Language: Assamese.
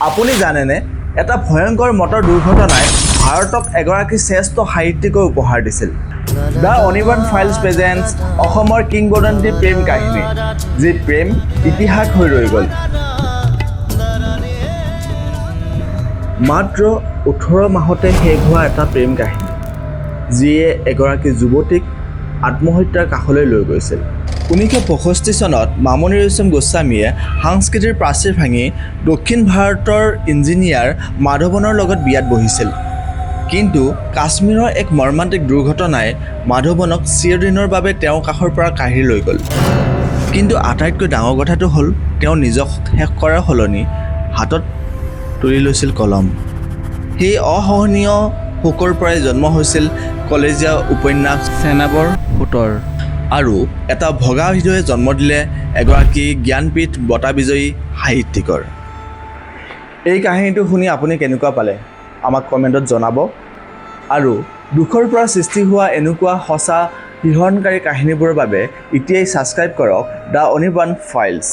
আপুনি জানেনে এটা ভয়ংকৰ মটৰ দুৰ্ঘটনাই ভাৰতক এগৰাকী শ্ৰেষ্ঠ সাহিত্যিকৰ উপহাৰ দিছিল দ্য অনিবাৰ্ণ ফাইলছ প্ৰেজেন্টছ অসমৰ কিংবদন্তি প্ৰেম কাহিনী যি প্ৰেম ইতিহাস হৈ ৰৈ গ'ল মাত্ৰ 18 মাহতে শেষ হোৱা এটা প্ৰেম কাহিনী যিয়ে এগৰাকী যুৱতীক আত্মহত্যাৰ কাষলৈ লৈ গৈছিল 1965 চনত মামনি ৰয়ছম গোস্বামীয়ে সাংস্কৃতিৰ প্ৰাচীৰ ভাঙি দক্ষিণ ভাৰতৰ ইঞ্জিনিয়াৰ মাধৱনৰ লগত বিয়াত বহিছিল কিন্তু কাশ্মীৰৰ এক মৰ্মান্তিক দুৰ্ঘটনাই মাধৱনক চিৰদিনৰ বাবে তেওঁৰ কাষৰ পৰা কাঢ়ি লৈ গ'ল কিন্তু আটাইতকৈ ডাঙৰ কথাটো হ'ল তেওঁ নিজক শেষ কৰাৰ সলনি হাতত তুলি লৈছিল কলম সেই অসহনীয় শোকৰ পৰাই জন্ম হৈছিল কলেজীয়া উপন্যাস চেনাবৰ সৃতৰ আৰু এটা ভগা হৃদয়ে জন্ম দিলে এগৰাকী জ্ঞানপীঠ বঁটা বিজয়ী সাহিত্যিকৰ এই কাহিনীটো শুনি আপুনি কেনেকুৱা পালে আমাক কমেণ্টত জনাব আৰু দুখৰ পৰা সৃষ্টি হোৱা এনেকুৱা সঁচা শিহৰণকাৰী কাহিনীবোৰৰ বাবে এতিয়াই ছাবস্ক্ৰাইব কৰক দ্য অনিবাৰ্ণ ফাইলছ